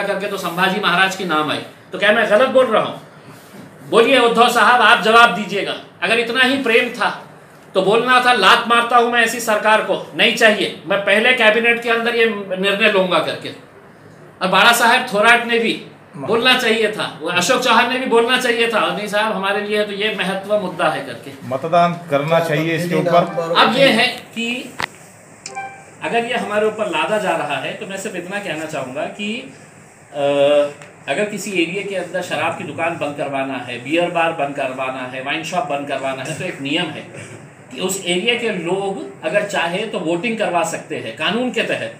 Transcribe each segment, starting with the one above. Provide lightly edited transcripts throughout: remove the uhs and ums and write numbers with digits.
करके तो संभाजी महाराज की नाम आई। तो क्या मैं गलत बोल रहा हूँ? बोलिए उद्धव साहब, आप जवाब दीजिएगा। अगर इतना ही प्रेम था तो बोलना था लात मारता हूं मैं ऐसी सरकार को, नहीं चाहिए, मैं पहले कैबिनेट के अंदर ये निर्णय लूंगा करके। और बाला साहब थोराट ने भी बोलना चाहिए था, अशोक चौहान ने भी बोलना चाहिए था, नहीं साहब हमारे लिए तो ये महत्व मुद्दा है करके मतदान करना चाहिए इसके ऊपर। अब ये है कि अगर ये हमारे ऊपर लादा जा रहा है तो मैं सिर्फ इतना कहना चाहूँगा कि अगर किसी एरिया के अंदर शराब की दुकान बंद करवाना है, बियर बार बंद करवाना है, वाइन शॉप बंद करवाना है, तो एक नियम है कि उस एरिया के लोग अगर चाहे तो वोटिंग करवा सकते हैं कानून के तहत,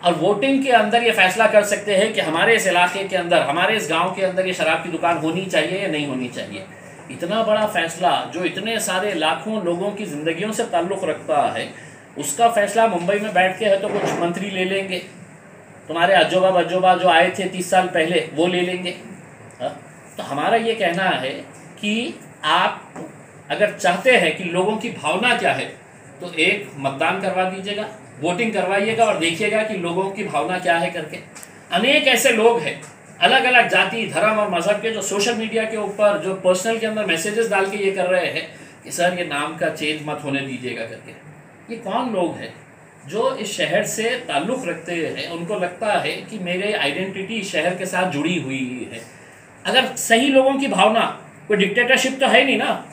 और वोटिंग के अंदर ये फैसला कर सकते हैं कि हमारे इस इलाके के अंदर, हमारे इस गांव के अंदर ये शराब की दुकान होनी चाहिए या नहीं होनी चाहिए। इतना बड़ा फैसला जो इतने सारे लाखों लोगों की ज़िंदगियों से ताल्लुक़ रखता है, उसका फैसला मुंबई में बैठ के है तो कुछ मंत्री ले लेंगे, तुम्हारे अजोबा जो आए थे 30 साल पहले वो ले लेंगे। तो हमारा ये कहना है कि आप अगर चाहते हैं कि लोगों की भावना क्या है तो एक मतदान करवा दीजिएगा, वोटिंग करवाइएगा और देखिएगा कि लोगों की भावना क्या है करके। अनेक ऐसे लोग हैं अलग अलग जाति, धर्म और मज़हब के जो सोशल मीडिया के ऊपर जो पर्सनल के अंदर मैसेजेस डाल के ये कर रहे हैं कि सर ये नाम का चेंज मत होने दीजिएगा करके। ये कौन लोग हैं जो इस शहर से ताल्लुक़ रखते हैं? उनको लगता है कि मेरे आइडेंटिटी शहर के साथ जुड़ी हुई है। अगर सही लोगों की भावना, कोई डिक्टेटरशिप तो है नहीं ना,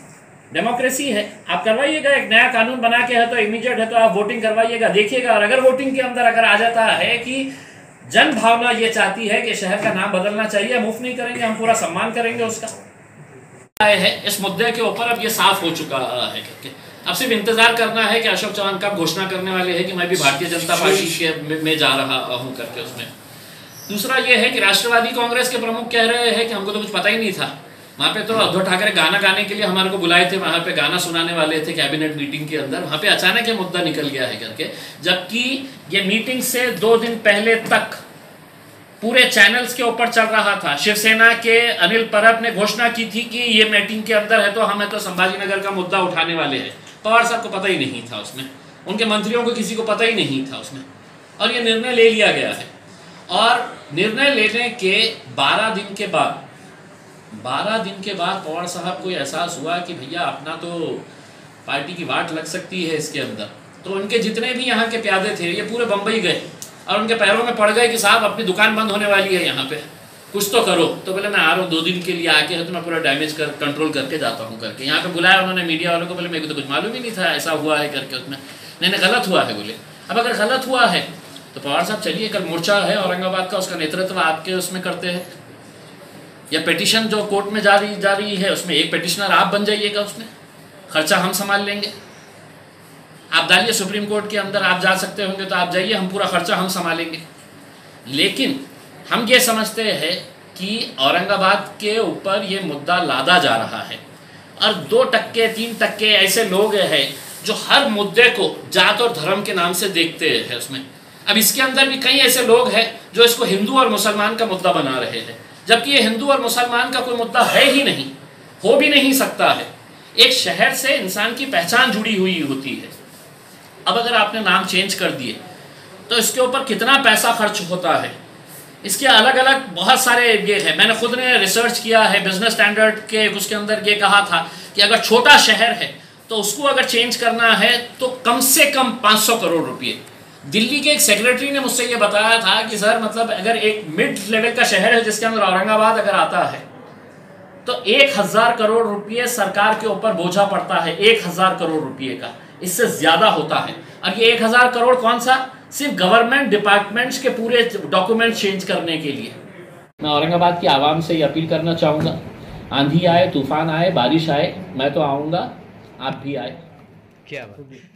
डेमोक्रेसी है, आप करवाइएगा। एक नया कानून बना के है तो इमीडिएट है तो आप वोटिंग करवाइएगा, देखिएगा। और अगर वोटिंग के अंदर अगर आ जाता है कि जन भावना ये चाहती है कि शहर का नाम बदलना चाहिए, मुफ्त नहीं करेंगे, हम पूरा सम्मान करेंगे उसका। है इस मुद्दे के ऊपर अब ये साफ हो चुका है करके। अब सिर्फ इंतजार करना है कि अशोक चौहान कब घोषणा करने वाले हैं कि मैं भी भारतीय जनता पार्टी के में जा रहा हूं करके उसमें। दूसरा ये है कि राष्ट्रवादी कांग्रेस के प्रमुख कह रहे हैं कि हमको तो कुछ पता ही नहीं था। वहाँ पे तो उद्धव ठाकरे गाना गाने के लिए हमारे को बुलाए थे, वहाँ पे गाना सुनाने वाले थे कैबिनेट मीटिंग के अंदर, वहाँ पे अचानक ये मुद्दा निकल गया है करके। जबकि ये मीटिंग से 2 दिन पहले तक पूरे चैनल्स के ऊपर चल रहा था। शिवसेना के अनिल परब ने घोषणा की थी कि ये मीटिंग के अंदर है तो हमें तो संभाजी नगर का मुद्दा उठाने वाले हैं। पवार साहब को पता ही नहीं था उसमें, उनके मंत्रियों को किसी को पता ही नहीं था उसमें, और ये निर्णय ले लिया गया है। और निर्णय लेने के 12 दिन के बाद पवार साहब को एहसास हुआ कि भैया अपना तो पार्टी की वाट लग सकती है इसके अंदर। तो उनके जितने भी यहाँ के प्यादे थे ये पूरे बम्बई गए और उनके पैरों में पड़ गए कि साहब अपनी दुकान बंद होने वाली है यहाँ पे, कुछ तो करो। तो बोले मैं आ रहा हूँ 2 दिन के लिए, आके है तो मैं पूरा डैमेज कंट्रोल करके जाता हूँ करके। यहाँ पे बुलाया उन्होंने मीडिया वालों को, बोले मेरे को तो कुछ मालूम ही नहीं था ऐसा हुआ है करके उसमें। नहीं गलत हुआ है बोले। अब अगर गलत हुआ है तो पवार साहब चलिए, कल मोर्चा है औरंगाबाद का, उसका नेतृत्व आपके उसमें करते हैं, या पिटिशन जो कोर्ट में जा रही है उसमें एक पिटिशनर आप बन जाइएगा, उसमें खर्चा हम संभाल लेंगे। आप डालिए सुप्रीम कोर्ट के अंदर, आप जा सकते होंगे तो आप जाइए, हम पूरा खर्चा हम संभालेंगे। लेकिन हम ये समझते हैं कि औरंगाबाद के ऊपर ये मुद्दा लादा जा रहा है और 2%-3% ऐसे लोग हैं जो हर मुद्दे को जात और धर्म के नाम से देखते हैं उसमें। अब इसके अंदर भी कई ऐसे लोग हैं जो इसको हिंदू और मुसलमान का मुद्दा बना रहे हैं, जबकि ये हिंदू और मुसलमान का कोई मुद्दा है ही नहीं, हो भी नहीं सकता है। एक शहर से इंसान की पहचान जुड़ी हुई होती है। अब अगर आपने नाम चेंज कर दिए तो इसके ऊपर कितना पैसा खर्च होता है, इसके अलग अलग बहुत सारे ये है। मैंने खुद ने रिसर्च किया है, बिजनेस स्टैंडर्ड के उसके अंदर ये कहा था कि अगर छोटा शहर है तो उसको अगर चेंज करना है तो कम से कम 500 करोड़ रुपये। दिल्ली के एक सेक्रेटरी ने मुझसे ये बताया था कि सर मतलब अगर एक मिड लेवल का शहर है जिसके अंदर औरंगाबाद अगर आता है तो 1000 करोड़ रुपये सरकार के ऊपर बोझा पड़ता है, 1000 करोड़ रुपये का, इससे ज़्यादा होता है। और ये 1000 करोड़ कौन सा, सिर्फ गवर्नमेंट डिपार्टमेंट्स के पूरे डॉक्यूमेंट चेंज करने के लिए। मैं औरंगाबाद की आवाम से ये अपील करना चाहूँगा, आंधी आए, तूफान आए, बारिश आए, मैं तो आऊँगा, आप भी आए। क्या बात।